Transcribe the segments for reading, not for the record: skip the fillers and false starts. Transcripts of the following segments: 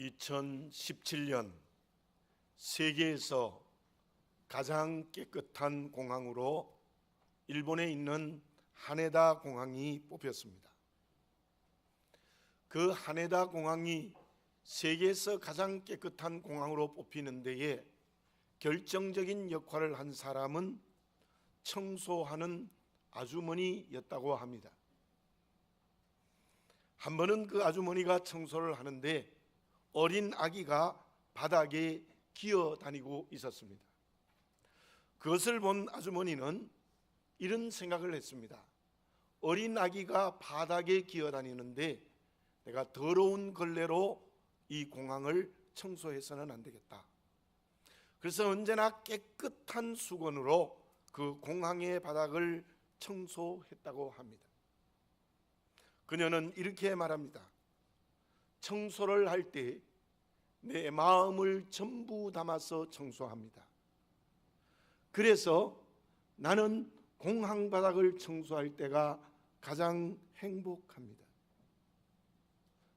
2017년 세계에서 가장 깨끗한 공항으로 일본에 있는 하네다 공항이 뽑혔습니다. 그 하네다 공항이 세계에서 가장 깨끗한 공항으로 뽑히는 데에 결정적인 역할을 한 사람은 청소하는 아주머니였다고 합니다. 한 번은 그 아주머니가 청소를 하는데 어린 아기가 바닥에 기어다니고 있었습니다. 그것을 본 아주머니는 이런 생각을 했습니다. 어린 아기가 바닥에 기어다니는데 내가 더러운 걸레로 이 공항을 청소해서는 안 되겠다. 그래서 언제나 깨끗한 수건으로 그 공항의 바닥을 청소했다고 합니다. 그녀는 이렇게 말합니다. 청소를 할 때 내 마음을 전부 담아서 청소합니다. 그래서 나는 공항 바닥을 청소할 때가 가장 행복합니다.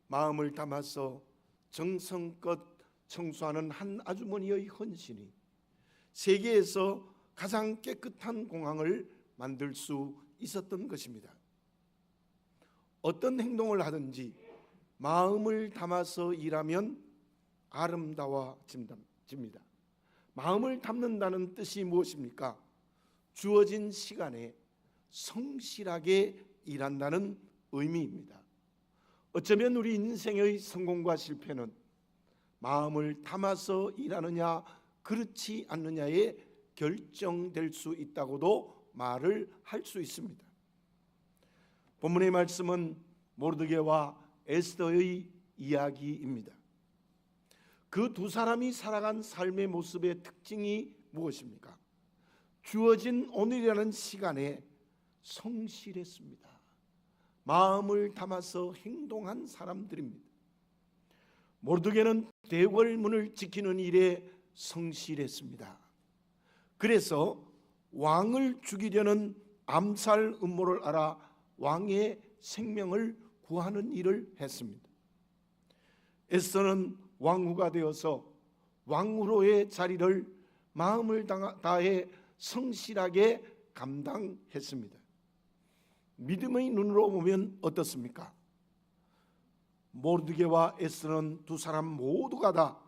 마음을 담아서 정성껏 청소하는 한 아주머니의 헌신이 세계에서 가장 깨끗한 공항을 만들 수 있었던 것입니다. 어떤 행동을 하든지 마음을 담아서 일하면 아름다워집니다. 마음을 담는다는 뜻이 무엇입니까? 주어진 시간에 성실하게 일한다는 의미입니다. 어쩌면 우리 인생의 성공과 실패는 마음을 담아서 일하느냐 그렇지 않느냐에 결정될 수 있다고도 말을 할 수 있습니다. 본문의 말씀은 모르드게와 에스더의 이야기입니다. 그 두 사람이 살아간 삶의 모습의 특징이 무엇입니까? 주어진 오늘이라는 시간에 성실했습니다. 마음을 담아서 행동한 사람들입니다. 모르드게는 대궐문을 지키는 일에 성실했습니다. 그래서 왕을 죽이려는 암살 음모를 알아 왕의 생명을 구하는 일을 했습니다. 에스더는 왕후가 되어서 왕후로의 자리를 마음을 다해 성실하게 감당했습니다. 믿음의 눈으로 보면 어떻습니까? 모르드게와 에스더는 두 사람 모두가 다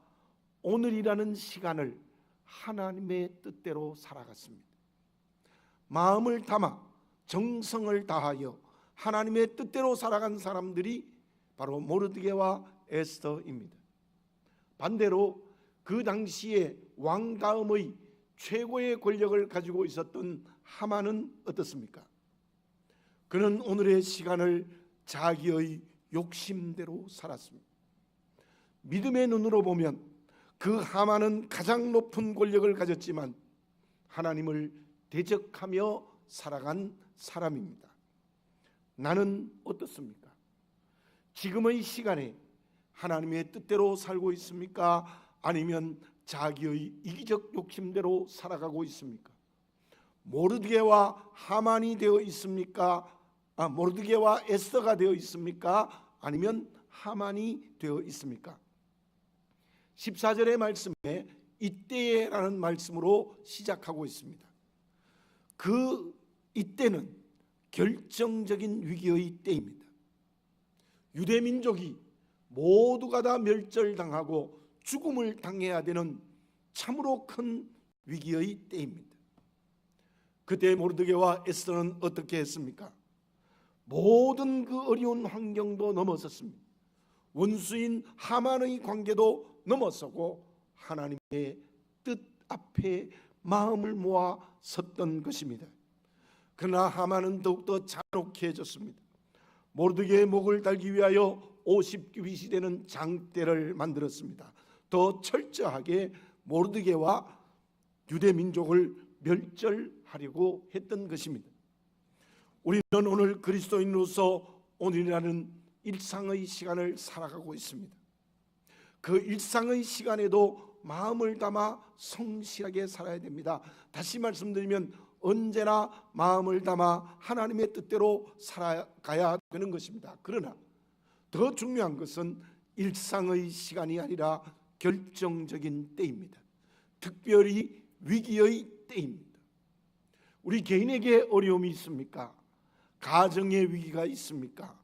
오늘이라는 시간을 하나님의 뜻대로 살아갔습니다. 마음을 담아 정성을 다하여 하나님의 뜻대로 살아간 사람들이 바로 모르드게와 에스더입니다. 반대로 그 당시에 왕 다음의 최고의 권력을 가지고 있었던 하만은 어떻습니까? 그는 오늘의 시간을 자기의 욕심대로 살았습니다. 믿음의 눈으로 보면 그 하만은 가장 높은 권력을 가졌지만 하나님을 대적하며 살아간 사람입니다. 나는 어떻습니까? 지금의 시간에 하나님의 뜻대로 살고 있습니까? 아니면 자기의 이기적 욕심대로 살아가고 있습니까? 모르드게와 하만이 되어 있습니까? 모르드게와 에스더가 되어 있습니까? 아니면 하만이 되어 있습니까? 14절의 말씀에 이때라는 말씀으로 시작하고 있습니다. 그 이때는 결정적인 위기의 때입니다. 유대민족이 모두가 다 멸절당하고 죽음을 당해야 되는 참으로 큰 위기의 때입니다. 그때 모르드게와 에스더는 어떻게 했습니까? 모든 그 어려운 환경도 넘어섰습니다. 원수인 하만의 관계도 넘어서고 하나님의 뜻 앞에 마음을 모아 섰던 것입니다. 그러나 하만은 더욱더 잔혹해졌습니다. 모르드게의 목을 달기 위하여 50규빗이 되는 장대를 만들었습니다. 더 철저하게 모르드게와 유대민족을 멸절하려고 했던 것입니다. 우리는 오늘 그리스도인으로서 오늘이라는 일상의 시간을 살아가고 있습니다. 그 일상의 시간에도 마음을 담아 성실하게 살아야 됩니다. 다시 말씀드리면 언제나 마음을 담아 하나님의 뜻대로 살아가야 되는 것입니다. 그러나 더 중요한 것은 일상의 시간이 아니라 결정적인 때입니다. 특별히 위기의 때입니다. 우리 개인에게 어려움이 있습니까? 가정의 위기가 있습니까?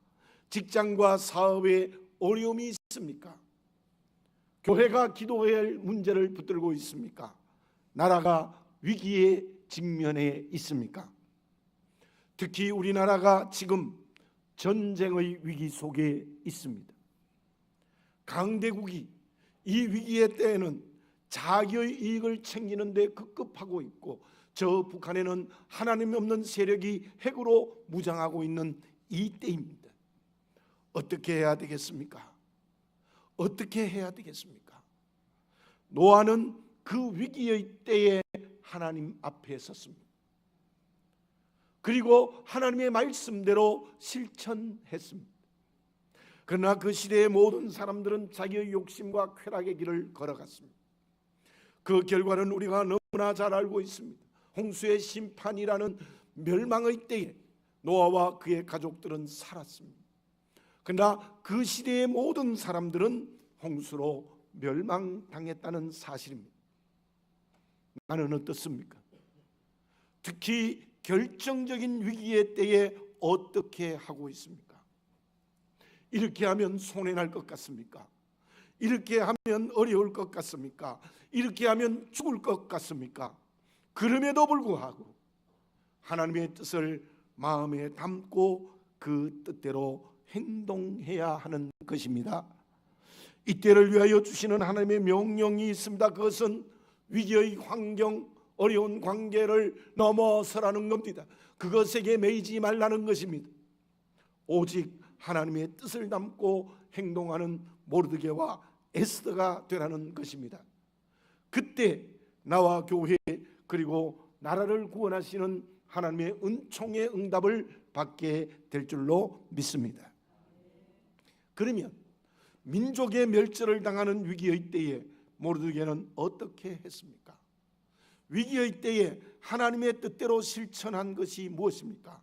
직장과 사업에 어려움이 있습니까? 교회가 기도해야 할 문제를 붙들고 있습니까? 나라가 위기에 직면해 있습니까? 특히 우리나라가 지금 전쟁의 위기 속에 있습니다. 강대국이 이 위기의 때에는 자기의 이익을 챙기는 데 급급하고 있고, 저 북한에는 하나님이 없는 세력이 핵으로 무장하고 있는 이 때입니다. 어떻게 해야 되겠습니까? 어떻게 해야 되겠습니까? 노아는 그 위기의 때에 하나님 앞에 섰습니다. 그리고 하나님의 말씀대로 실천했습니다. 그러나 그 시대의 모든 사람들은 자기의 욕심과 쾌락의 길을 걸어갔습니다. 그 결과는 우리가 너무나 잘 알고 있습니다. 홍수의 심판이라는 멸망의 때에 노아와 그의 가족들은 살았습니다. 그러나 그 시대의 모든 사람들은 홍수로 멸망당했다는 사실입니다. 나는 어떻습니까? 특히 결정적인 위기의 때에 어떻게 하고 있습니까? 이렇게 하면 손해날 것 같습니까? 이렇게 하면 어려울 것 같습니까? 이렇게 하면 죽을 것 같습니까? 그럼에도 불구하고 하나님의 뜻을 마음에 담고 그 뜻대로 행동해야 하는 것입니다. 이때를 위하여 주시는 하나님의 명령이 있습니다. 그것은 위기의 환경, 어려운 관계를 넘어서라는 겁니다. 그것에게 매이지 말라는 것입니다. 오직 하나님의 뜻을 담고 행동하는 모르드게와 에스더가 되라는 것입니다. 그때 나와 교회 그리고 나라를 구원하시는 하나님의 은총의 응답을 받게 될 줄로 믿습니다. 그러면 민족의 멸절을 당하는 위기의 때에 모르드게는 어떻게 했습니까? 위기의 때에 하나님의 뜻대로 실천한 것이 무엇입니까?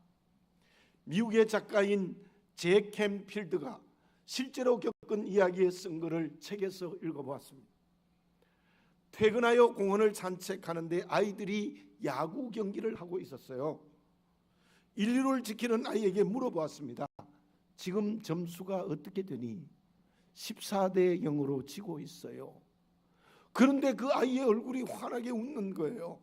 미국의 작가인 제캠 필드가 실제로 겪은 이야기에 쓴 글을 책에서 읽어보았습니다. 퇴근하여 공원을 산책하는데 아이들이 야구 경기를 하고 있었어요. 인류를 지키는 아이에게 물어보았습니다. 지금 점수가 어떻게 되니? 14대 0으로 지고 있어요. 그런데 그 아이의 얼굴이 환하게 웃는 거예요.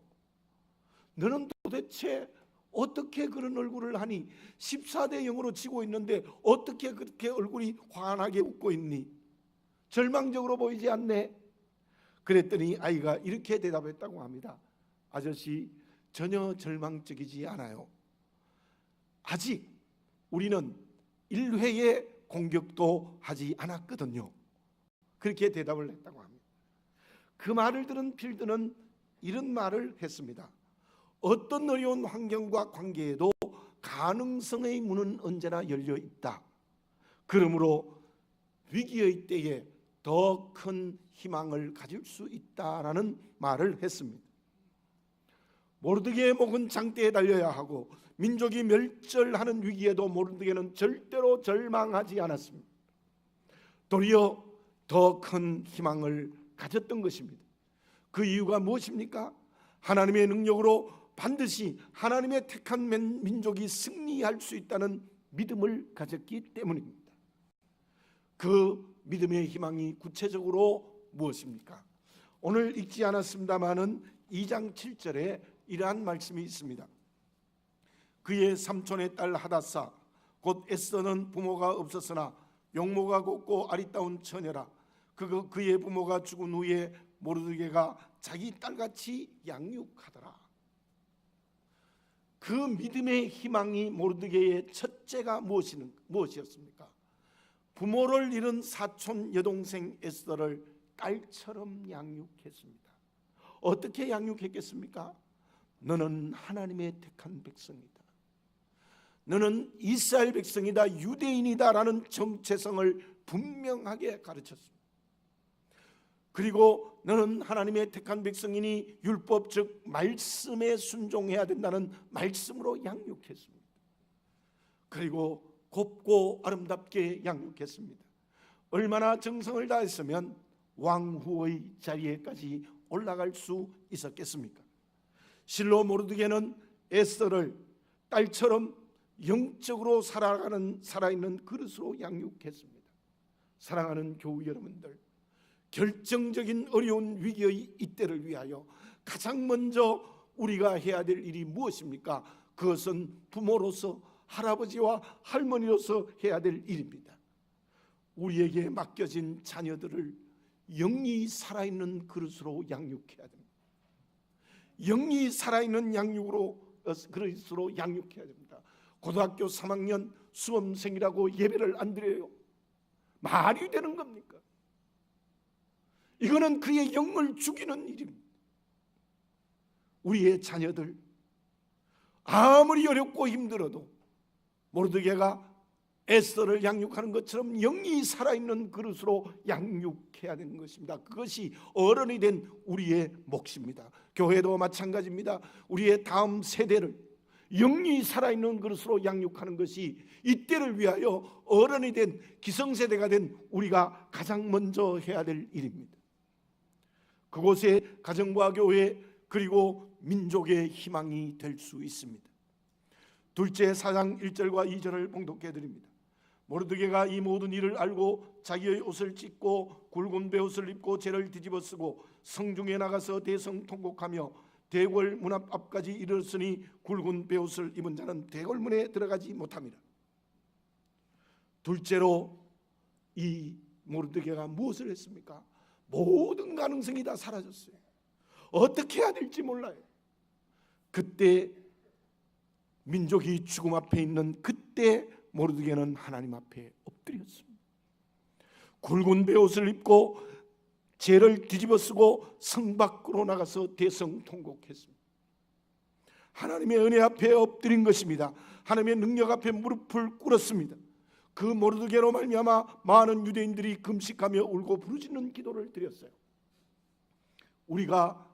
너는 도대체 어떻게 그런 얼굴을 하니? 14대 0으로 지고 있는데 어떻게 그렇게 얼굴이 환하게 웃고 있니? 절망적으로 보이지 않네? 그랬더니 아이가 이렇게 대답했다고 합니다. 아저씨, 전혀 절망적이지 않아요. 아직 우리는 1회의 공격도 하지 않았거든요. 그렇게 대답을 했다고 합니다. 그 말을 들은 필드는 이런 말을 했습니다. 어떤 어려운 환경과 관계에도 가능성의 문은 언제나 열려 있다. 그러므로 위기의 때에 더 큰 희망을 가질 수 있다라는 말을 했습니다. 모르드게의 목은 장대에 달려야 하고 민족이 멸절하는 위기에도 모르드게는 절대로 절망하지 않았습니다. 도리어 더 큰 희망을 가졌던 것입니다. 그 이유가 무엇입니까? 하나님의 능력으로 반드시 하나님의 택한 민족이 승리할 수 있다는 믿음을 가졌기 때문입니다. 그 믿음의 희망이 구체적으로 무엇입니까? 오늘 읽지 않았습니다마는 2장 7절에 이러한 말씀이 있습니다. 그의 삼촌의 딸 하닷사 곧 에스더는 부모가 없었으나 용모가 곱고 아리따운 처녀라. 그의 부모가 죽은 후에 모르드게가 자기 딸같이 양육하더라. 그 믿음의 희망이 모르드게의 첫째가 무엇이었습니까? 부모를 잃은 사촌 여동생 에스더를 딸처럼 양육했습니다. 어떻게 양육했겠습니까? 너는 하나님의 택한 백성이다. 너는 이스라엘 백성이다, 유대인이다 라는 정체성을 분명하게 가르쳤습니다. 그리고 너는 하나님의 택한 백성이니 율법 즉 말씀에 순종해야 된다는 말씀으로 양육했습니다. 그리고 곱고 아름답게 양육했습니다. 얼마나 정성을 다했으면 왕후의 자리에까지 올라갈 수 있었겠습니까? 실로 모르드게는 에스더를 딸처럼 영적으로 살아있는 그릇으로 양육했습니다. 사랑하는 교우 여러분들, 결정적인 어려운 위기의 이때를 위하여 가장 먼저 우리가 해야 될 일이 무엇입니까? 그것은 부모로서, 할아버지와 할머니로서 해야 될 일입니다. 우리에게 맡겨진 자녀들을 영이 살아있는 그릇으로 양육해야 됩니다. 영이 살아있는 그릇으로 양육해야 됩니다. 고등학교 3학년 수험생이라고 예배를 안 드려요. 말이 되는 겁니까? 이거는 그의 영을 죽이는 일입니다. 우리의 자녀들 아무리 어렵고 힘들어도 모르드게가 에스더를 양육하는 것처럼 영이 살아있는 그릇으로 양육해야 되는 것입니다. 그것이 어른이 된 우리의 몫입니다. 교회도 마찬가지입니다. 우리의 다음 세대를 영이 살아있는 그릇으로 양육하는 것이 이때를 위하여 어른이 된 기성세대가 된 우리가 가장 먼저 해야 될 일입니다. 그곳에 가정과 교회 그리고 민족의 희망이 될 수 있습니다. 둘째 4장 1절과 2절을 봉독해 드립니다. 모르드게가 이 모든 일을 알고 자기의 옷을 찢고 굵은 베옷을 입고 재를 뒤집어 쓰고 성중에 나가서 대성 통곡하며 대궐 문 앞까지 이르렀으니 굵은 베옷을 입은 자는 대궐문에 들어가지 못함이라. 둘째로 이 모르드게가 무엇을 했습니까? 모든 가능성이 다 사라졌어요. 어떻게 해야 될지 몰라요. 그때 민족이 죽음 앞에 있는 그때 모르드게는 하나님 앞에 엎드렸습니다. 굵은 베옷을 입고 재를 뒤집어 쓰고 성 밖으로 나가서 대성통곡했습니다. 하나님의 은혜 앞에 엎드린 것입니다. 하나님의 능력 앞에 무릎을 꿇었습니다. 그 모르드게로 말미암아 많은 유대인들이 금식하며 울고 부르짖는 기도를 드렸어요. 우리가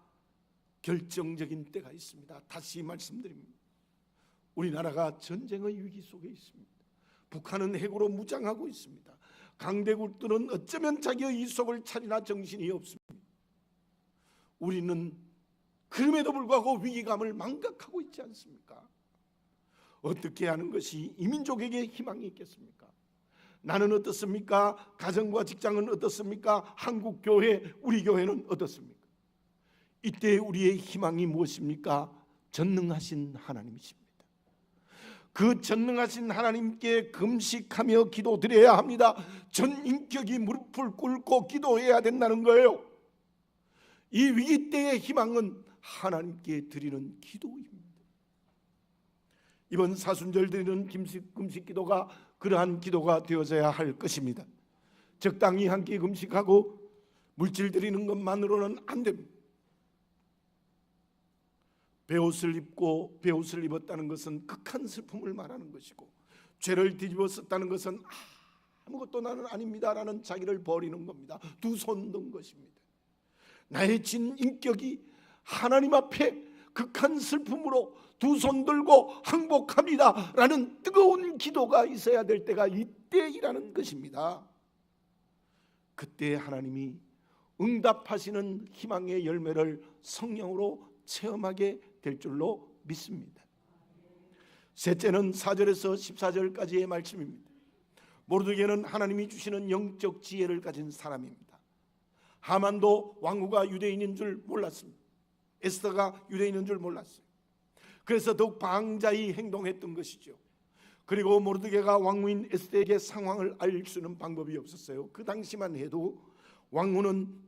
결정적인 때가 있습니다. 다시 말씀드립니다. 우리나라가 전쟁의 위기 속에 있습니다. 북한은 핵으로 무장하고 있습니다. 강대국들은 어쩌면 자기의 이속을 차리나 정신이 없습니다. 우리는 그럼에도 불구하고 위기감을 망각하고 있지 않습니까? 어떻게 하는 것이 이 민족에게 희망이 있겠습니까? 나는 어떻습니까? 가정과 직장은 어떻습니까? 한국 교회, 우리 교회는 어떻습니까? 이때 우리의 희망이 무엇입니까? 전능하신 하나님이십니다. 그 전능하신 하나님께 금식하며 기도드려야 합니다. 전 인격이 무릎을 꿇고 기도해야 된다는 거예요. 이 위기 때의 희망은 하나님께 드리는 기도입니다. 이번 사순절 드리는 금식 기도가 그러한 기도가 되어져야 할 것입니다. 적당히 한 끼 금식하고 물질 드리는 것만으로는 안 됩니다. 베옷을 입었다는 것은 극한 슬픔을 말하는 것이고, 죄를 뒤집어 썼다는 것은 아무것도 나는 아닙니다라는 자기를 버리는 겁니다. 두 손 든 것입니다. 나의 진 인격이 하나님 앞에 극한 슬픔으로 두 손 들고 항복합니다라는 뜨거운 기도가 있어야 될 때가 이때이라는 것입니다. 그때 하나님이 응답하시는 희망의 열매를 성령으로 체험하게 될 줄로 믿습니다. 셋째는 4절에서 14절까지의 말씀입니다. 모르드게는 하나님이 주시는 영적 지혜를 가진 사람입니다. 하만도 왕후가 유대인인 줄 몰랐습니다. 에스더가 유대인인 줄 몰랐어요. 그래서 더욱 방자히 행동했던 것이죠. 그리고 모르드게가 왕후인 에스더에게 상황을 알 수 있는 방법이 없었어요. 그 당시만 해도 왕후는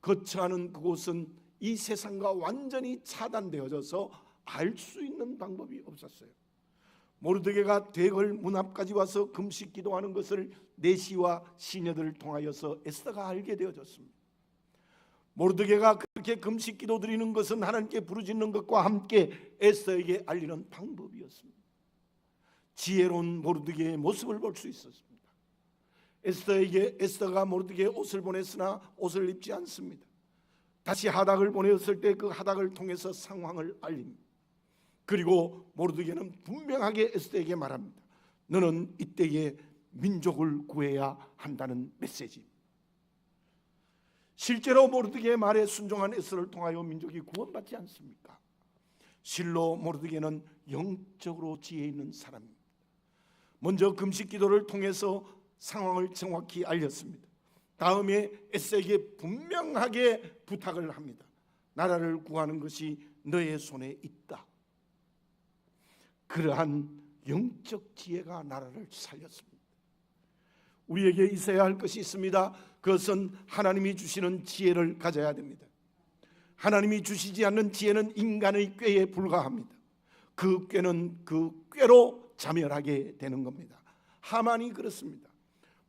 거처하는 그곳은 이 세상과 완전히 차단되어져서 알 수 있는 방법이 없었어요. 모르드게가 대궐 문 앞까지 와서 금식 기도하는 것을 내시와 시녀들을 통하여서 에스더가 알게 되어졌습니다. 모르드게가 그렇게 금식 기도 드리는 것은 하나님께 부르짖는 것과 함께 에스더에게 알리는 방법이었습니다. 지혜로운 모르드게의 모습을 볼 수 있었습니다. 에스더가 모르드게의 옷을 보냈으나 옷을 입지 않습니다. 다시 하닥을 보내었을 때 그 하닥을 통해서 상황을 알립니다. 그리고 모르드게는 분명하게 에스더에게 말합니다. 너는 이때에 민족을 구해야 한다는 메시지. 실제로 모르드게의 말에 순종한 에스더를 통하여 민족이 구원받지 않습니까? 실로 모르드게는 영적으로 지혜 있는 사람입니다. 먼저 금식 기도를 통해서 상황을 정확히 알렸습니다. 다음에 에스더에게 분명하게 부탁을 합니다. 나라를 구하는 것이 너의 손에 있다. 그러한 영적 지혜가 나라를 살렸습니다. 우리에게 있어야 할 것이 있습니다. 그것은 하나님이 주시는 지혜를 가져야 됩니다. 하나님이 주시지 않는 지혜는 인간의 꾀에 불과합니다. 그 꾀는 그 꾀로 자멸하게 되는 겁니다. 하만이 그렇습니다.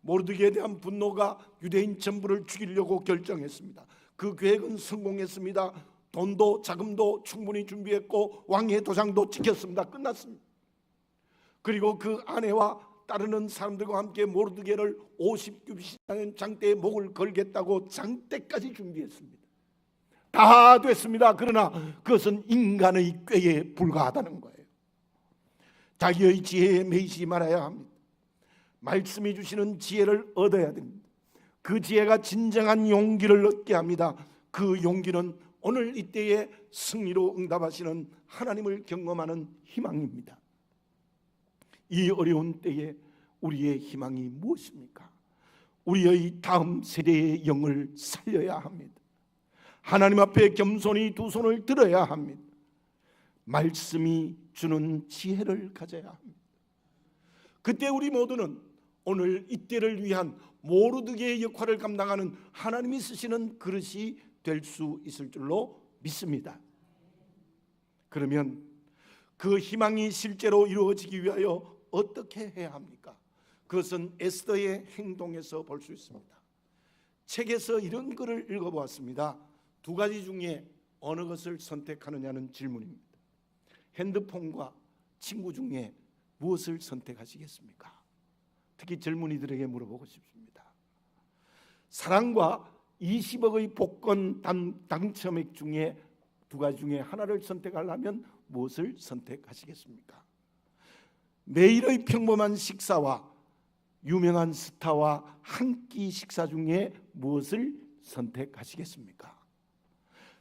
모르드게에 대한 분노가 유대인 전부를 죽이려고 결정했습니다. 그 계획은 성공했습니다. 돈도 자금도 충분히 준비했고 왕의 도장도 찍혔습니다. 끝났습니다. 그리고 그 아내와 따르는 사람들과 함께 모르드게를 50규빗이라는 장대에 목을 걸겠다고 장대까지 준비했습니다. 다 됐습니다. 그러나 그것은 인간의 꾀에 불과하다는 거예요. 자기의 지혜에 매이지 말아야 합니다. 말씀이 주시는 지혜를 얻어야 됩니다. 그 지혜가 진정한 용기를 얻게 합니다. 그 용기는 오늘 이때에 승리로 응답하시는 하나님을 경험하는 희망입니다. 이 어려운 때에 우리의 희망이 무엇입니까? 우리의 다음 세대의 영을 살려야 합니다. 하나님 앞에 겸손히 두 손을 들어야 합니다. 말씀이 주는 지혜를 가져야 합니다. 그때 우리 모두는 오늘 이때를 위한 모르드게의 역할을 감당하는 하나님이 쓰시는 그릇이 될 수 있을 줄로 믿습니다. 그러면 그 희망이 실제로 이루어지기 위하여 어떻게 해야 합니까? 그것은 에스더의 행동에서 볼 수 있습니다. 책에서 이런 글을 읽어보았습니다. 두 가지 중에 어느 것을 선택하느냐는 질문입니다. 핸드폰과 친구 중에 무엇을 선택하시겠습니까? 특히 젊은이들에게 물어보고 싶습니다. 사랑과 20억의 복권 당첨액 중에 두 가지 중에 하나를 선택하려면 무엇을 선택하시겠습니까? 매일의 평범한 식사와 유명한 스타와 한 끼 식사 중에 무엇을 선택하시겠습니까?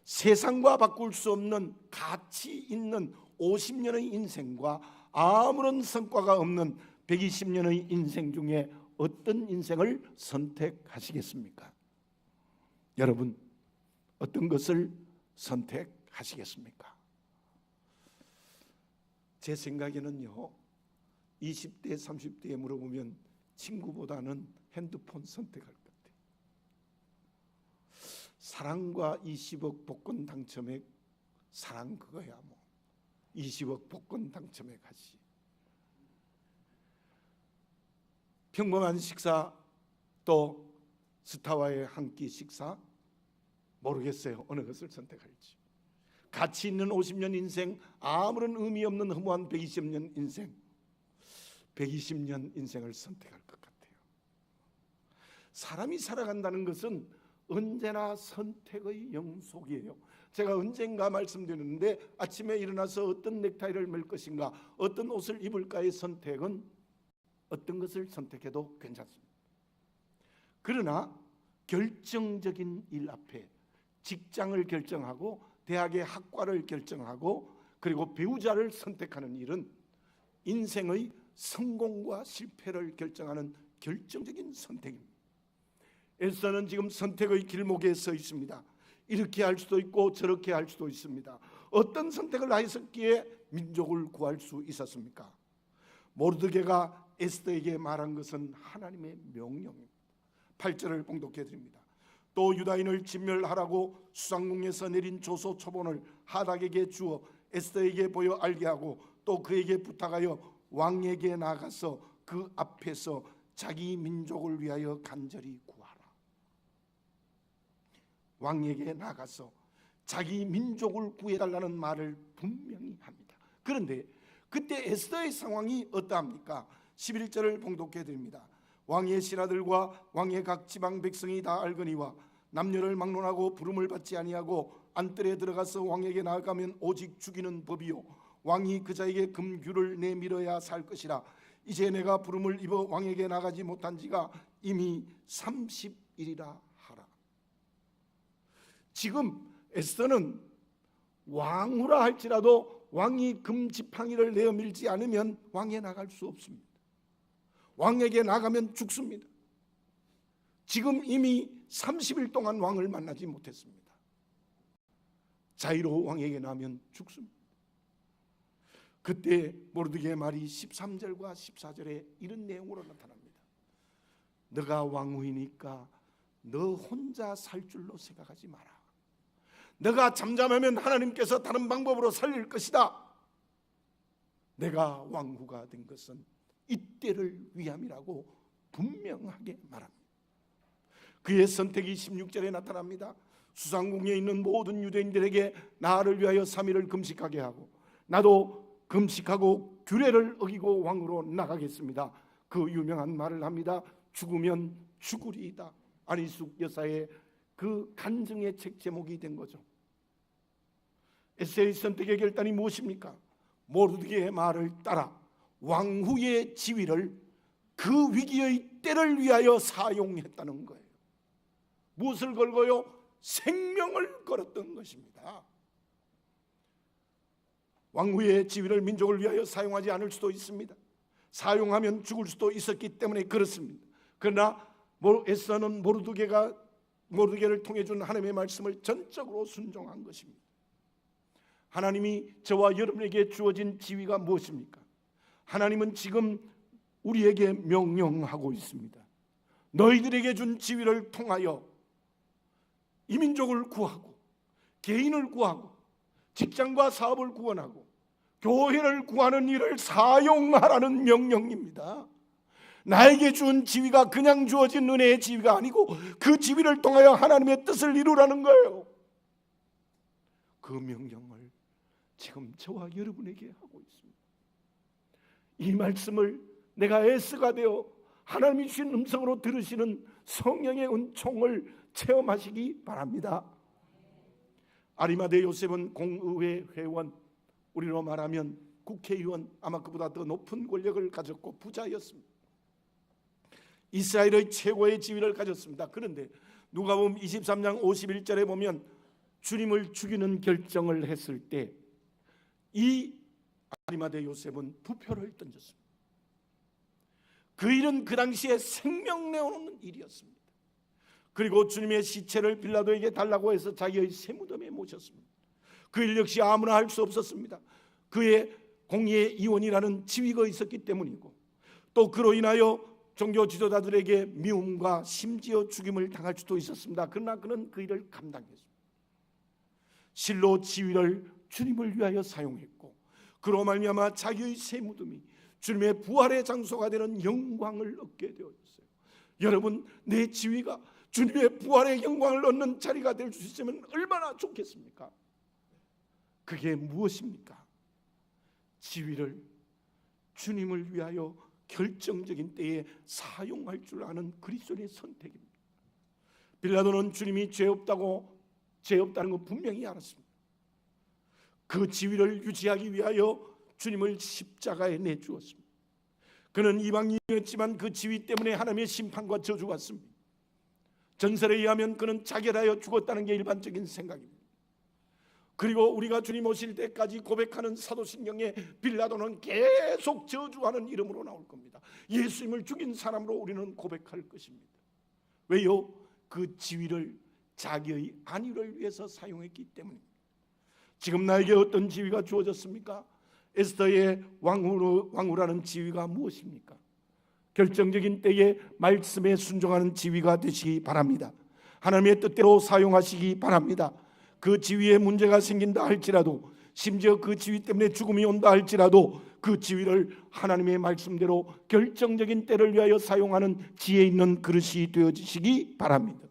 세상과 바꿀 수 없는 가치 있는 50년의 인생과 아무런 성과가 없는 120년의 인생 중에 어떤 인생을 선택하시겠습니까? 여러분, 어떤 것을 선택하시겠습니까? 제 생각에는요, 20대, 30대에 물어보면 친구보다는 핸드폰 선택할 것 같아요. 사랑과 20억 복권 당첨액, 사랑 그거야 뭐. 20억 복권 당첨액 하지. 평범한 식사 또 스타와의 한 끼 식사, 모르겠어요. 어느 것을 선택할지. 가치 있는 50년 인생, 아무런 의미 없는 허무한 120년 인생, 120년 인생을 선택할 것 같아요. 사람이 살아간다는 것은 언제나 선택의 영속이에요. 제가 언젠가 말씀드렸는데 아침에 일어나서 어떤 넥타이를 멜 것인가, 어떤 옷을 입을까의 선택은 어떤 것을 선택해도 괜찮습니다. 그러나 결정적인 일 앞에 직장을 결정하고 대학의 학과를 결정하고 그리고 배우자를 선택하는 일은 인생의 성공과 실패를 결정하는 결정적인 선택입니다. 에스더는 지금 선택의 길목에 서 있습니다. 이렇게 할 수도 있고 저렇게 할 수도 있습니다. 어떤 선택을 하였기에 민족을 구할 수 있었습니까? 모르드게가 에스더에게 말한 것은 하나님의 명령입니다. 8절을 봉독해 드립니다. 또 유다인을 진멸하라고 수상궁에서 내린 조소 초본을 하닥에게 주어 에스더에게 보여 알게 하고 또 그에게 부탁하여 왕에게 나가서 그 앞에서 자기 민족을 위하여 간절히 구하라. 왕에게 나가서 자기 민족을 구해달라는 말을 분명히 합니다. 그런데 그때 에스더의 상황이 어떠합니까? 11절을 봉독해 드립니다. 왕의 신하들과 왕의 각 지방 백성이 다 알거니와 남녀를 막론하고 부름을 받지 아니하고 안뜰에 들어가서 왕에게 나아가면 오직 죽이는 법이요 왕이 그자에게 금규를 내밀어야 살 것이라. 이제 내가 부름을 입어 왕에게 나가지 못한 지가 이미 30일이라 하라. 지금 에스더는 왕후라 할지라도 왕이 금지팡이를 내어 밀지 않으면 왕에 나갈 수 없습니다. 왕에게 나가면 죽습니다. 지금 이미 30일 동안 왕을 만나지 못했습니다. 자이로 왕에게 나면 죽습니다. 그때 모르드게의 말이 13절과 14절에 이런 내용으로 나타납니다. 너가 왕후이니까 너 혼자 살 줄로 생각하지 마라. 너가 잠잠하면 하나님께서 다른 방법으로 살릴 것이다. 내가 왕후가 된 것은 이때를 위함이라고 분명하게 말합니다. 그의 선택이 16절에 나타납니다. 수상궁에 있는 모든 유대인들에게 나를 위하여 3일을 금식하게 하고 나도 금식하고 규례를 어기고 왕으로 나가겠습니다. 그 유명한 말을 합니다. 죽으면 죽으리이다. 안희숙 여사의 그 간증의 책 제목이 된 거죠. 에스더의 선택의 결단이 무엇입니까? 모르드게의 말을 따라 왕후의 지위를 그 위기의 때를 위하여 사용했다는 거예요. 무엇을 걸고요? 생명을 걸었던 것입니다. 왕후의 지위를 민족을 위하여 사용하지 않을 수도 있습니다. 사용하면 죽을 수도 있었기 때문에 그렇습니다. 그러나 에스더는 모르드게를 통해 준 하나님의 말씀을 전적으로 순종한 것입니다. 하나님이 저와 여러분에게 주어진 지위가 무엇입니까? 하나님은 지금 우리에게 명령하고 있습니다. 너희들에게 준 지위를 통하여 이민족을 구하고 개인을 구하고 직장과 사업을 구원하고 교회를 구하는 일을 사용하라는 명령입니다. 나에게 준 지위가 그냥 주어진 은혜의 지위가 아니고 그 지위를 통하여 하나님의 뜻을 이루라는 거예요. 그 명령을 지금 저와 여러분에게 하고 있습니다. 이 말씀을 내가 에스더가 되어 하나님이 주신 음성으로 들으시는 성령의 은총을 체험하시기 바랍니다. 아리마대 요셉은 공의회 회원, 우리로 말하면 국회의원, 아마 그보다 더 높은 권력을 가졌고 부자였습니다. 이스라엘의 최고의 지위를 가졌습니다. 그런데 누가복음 23장 51절에 보면 주님을 죽이는 결정을 했을 때 이 아리마대 요셉은 부표를 던졌습니다. 그 일은 그 당시에 생명 내어놓는 일이었습니다. 그리고 주님의 시체를 빌라도에게 달라고 해서 자기의 세무덤에 모셨습니다. 그 일 역시 아무나 할 수 없었습니다. 그의 공의의 이원이라는 지위가 있었기 때문이고 또 그로 인하여 종교 지도자들에게 미움과 심지어 죽임을 당할 수도 있었습니다. 그러나 그는 그 일을 감당했습니다. 실로 지위를 주님을 위하여 사용했고 그로 말미암아 자기의 세무덤이 주님의 부활의 장소가 되는 영광을 얻게 되었어요. 여러분, 내 지위가 주님의 부활의 영광을 얻는 자리가 될 수 있으면 얼마나 좋겠습니까? 그게 무엇입니까? 지위를 주님을 위하여 결정적인 때에 사용할 줄 아는 그리스도의 선택입니다. 빌라도는 주님이 죄 없다는 거 분명히 알았습니다. 그 지위를 유지하기 위하여 주님을 십자가에 내주었습니다. 그는 이방인이었지만 그 지위 때문에 하나님의 심판과 저주가 왔습니다. 전설에 의하면 그는 자결하여 죽었다는 게 일반적인 생각입니다. 그리고 우리가 주님 오실 때까지 고백하는 사도신경에 빌라도는 계속 저주하는 이름으로 나올 겁니다. 예수님을 죽인 사람으로 우리는 고백할 것입니다. 왜요? 그 지위를 자기의 안위를 위해서 사용했기 때문입니다. 지금 나에게 어떤 지위가 주어졌습니까? 에스더의 왕후라는 지위가 무엇입니까? 결정적인 때에 말씀에 순종하는 지위가 되시기 바랍니다. 하나님의 뜻대로 사용하시기 바랍니다. 그 지위에 문제가 생긴다 할지라도, 심지어 그 지위 때문에 죽음이 온다 할지라도 그 지위를 하나님의 말씀대로 결정적인 때를 위하여 사용하는 지혜 있는 그릇이 되어지시기 바랍니다.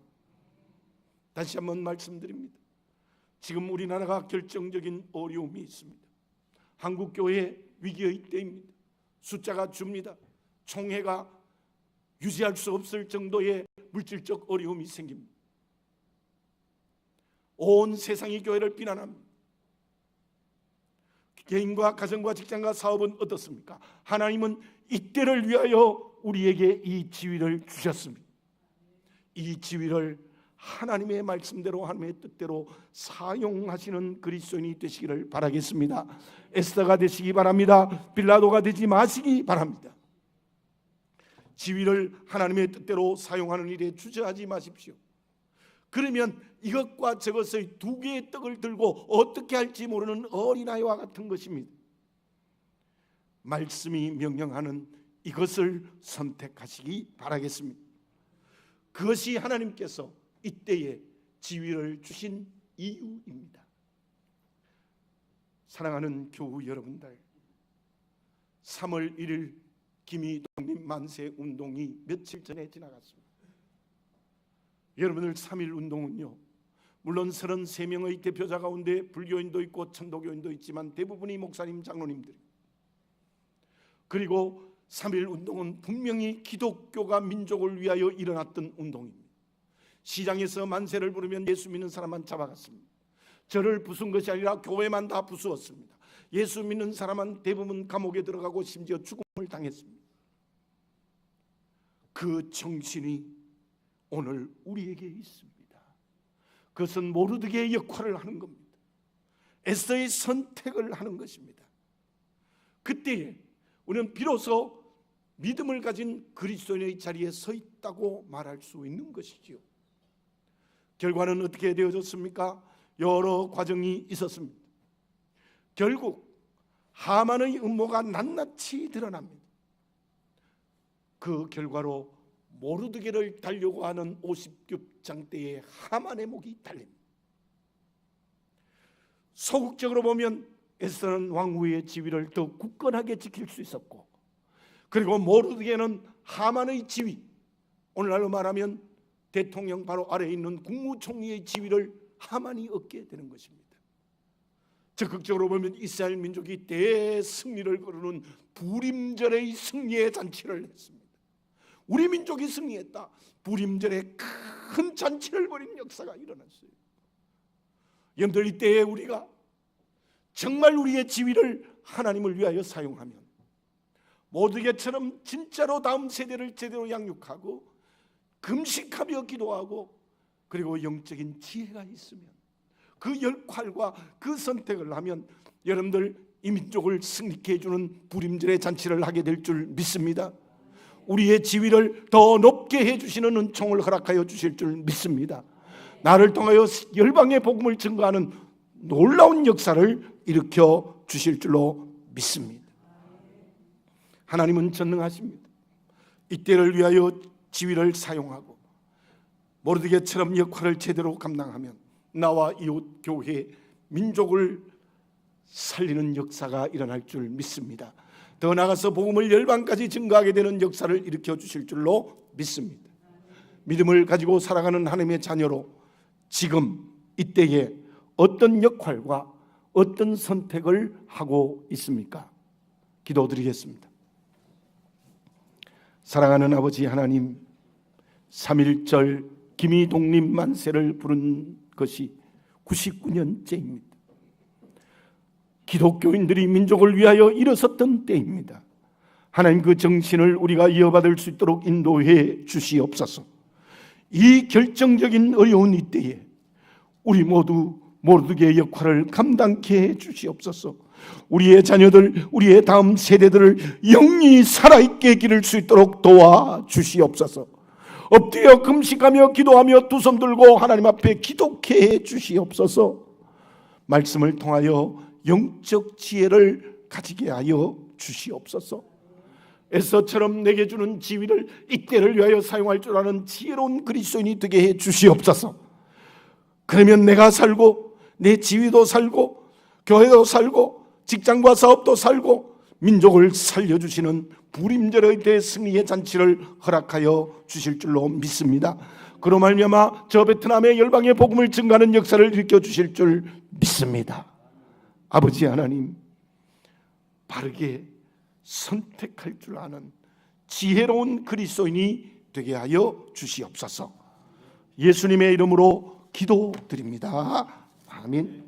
다시 한번 말씀드립니다. 지금 우리나라가 결정적인 어려움이 있습니다. 한국교회 위기의 때입니다. 숫자가 줍니다. 총회가 유지할 수 없을 정도의 물질적 어려움이 생깁니다. 온 세상이 교회를 비난합니다. 개인과 가정과 직장과 사업은 어떻습니까? 하나님은 이때를 위하여 우리에게 이 지위를 주셨습니다. 이 지위를 하나님의 말씀대로 하나님의 뜻대로 사용하시는 그리스도인이 되시기를 바라겠습니다. 에스더가 되시기 바랍니다. 빌라도가 되지 마시기 바랍니다. 지위를 하나님의 뜻대로 사용하는 일에 주저하지 마십시오. 그러면 이것과 저것의 두 개의 떡을 들고 어떻게 할지 모르는 어린아이와 같은 것입니다. 말씀이 명령하는 이것을 선택하시기 바라겠습니다. 그것이 하나님께서 이때에 지위를 주신 이유입니다. 사랑하는 교우 여러분들, 3월 1일 김희동님 만세 운동이 며칠 전에 지나갔습니다. 여러분들 3.1 운동은요, 물론 33명의 대표자 가운데 불교인도 있고 천도교인도 있지만 대부분이 목사님, 장로님들입니다. 그리고 3.1 운동은 분명히 기독교가 민족을 위하여 일어났던 운동입니다. 시장에서 만세를 부르면 예수 믿는 사람만 잡아갔습니다. 저를 부순 것이 아니라 교회만 다 부수었습니다. 예수 믿는 사람은 대부분 감옥에 들어가고 심지어 죽음을 당했습니다. 그 정신이 오늘 우리에게 있습니다. 그것은 모르드게의 역할을 하는 겁니다. 에스더의 선택을 하는 것입니다. 그때에 우리는 비로소 믿음을 가진 그리스도인의 자리에 서 있다고 말할 수 있는 것이지요. 결과는 어떻게 되어졌습니까? 여러 과정이 있었습니다. 결국 하만의 음모가 낱낱이 드러납니다. 그 결과로 모르드게를 달려고 하는 50둣장대에 하만의 목이 달립니다. 소극적으로 보면 에스더는 왕후의 지위를 더 굳건하게 지킬 수 있었고, 그리고 모르드게는 하만의 지위, 오늘날로 말하면 대통령 바로 아래에 있는 국무총리의 지위를 하만이 얻게 되는 것입니다. 적극적으로 보면 이스라엘 민족이 대승리를 거두는 부림절의 승리의 잔치를 했습니다. 우리 민족이 승리했다. 부림절에 큰 잔치를 벌인 역사가 일어났어요. 여러분들, 이때에 우리가 정말 우리의 지위를 하나님을 위하여 사용하면 모르드게처럼 진짜로 다음 세대를 제대로 양육하고 금식하며 기도하고 그리고 영적인 지혜가 있으면 그 역할과 그 선택을 하면 여러분들 이 민족을 승리케 해주는 부림절의 잔치를 하게 될 줄 믿습니다. 우리의 지위를 더 높게 해주시는 은총을 허락하여 주실 줄 믿습니다. 나를 통하여 열방의 복음을 증거하는 놀라운 역사를 일으켜 주실 줄로 믿습니다. 하나님은 전능하십니다. 이때를 위하여 지위를 사용하고 모르드게처럼 역할을 제대로 감당하면 나와 이웃, 교회, 민족을 살리는 역사가 일어날 줄 믿습니다. 더 나아가서 복음을 열방까지 증거하게 되는 역사를 일으켜 주실 줄로 믿습니다. 믿음을 가지고 살아가는 하나님의 자녀로 지금 이때에 어떤 역할과 어떤 선택을 하고 있습니까? 기도드리겠습니다. 사랑하는 아버지 하나님, 3.1절 김희동님 만세를 부른 것이 99년째입니다. 기독교인들이 민족을 위하여 일어섰던 때입니다. 하나님, 그 정신을 우리가 이어받을 수 있도록 인도해 주시옵소서. 이 결정적인 어려운 이때에 우리 모두 모르드게의 역할을 감당케 해 주시옵소서. 우리의 자녀들, 우리의 다음 세대들을 영이 살아있게 기를 수 있도록 도와주시옵소서. 엎드려 금식하며 기도하며 두 손 들고 하나님 앞에 기도케 해 주시옵소서. 말씀을 통하여 영적 지혜를 가지게 하여 주시옵소서. 에스더처럼 내게 주는 지위를 이때를 위하여 사용할 줄 아는 지혜로운 그리스도인이 되게 해 주시옵소서. 그러면 내가 살고 내 지위도 살고 교회도 살고 직장과 사업도 살고 민족을 살려주시는 부림절의 대승리의 잔치를 허락하여 주실 줄로 믿습니다. 그로 말미암아 저 베트남의 열방의 복음을 증가하는 역사를 일으켜 주실 줄 믿습니다. 아버지 하나님, 바르게 선택할 줄 아는 지혜로운 그리스도인이 되게 하여 주시옵소서. 예수님의 이름으로 기도드립니다. 아멘.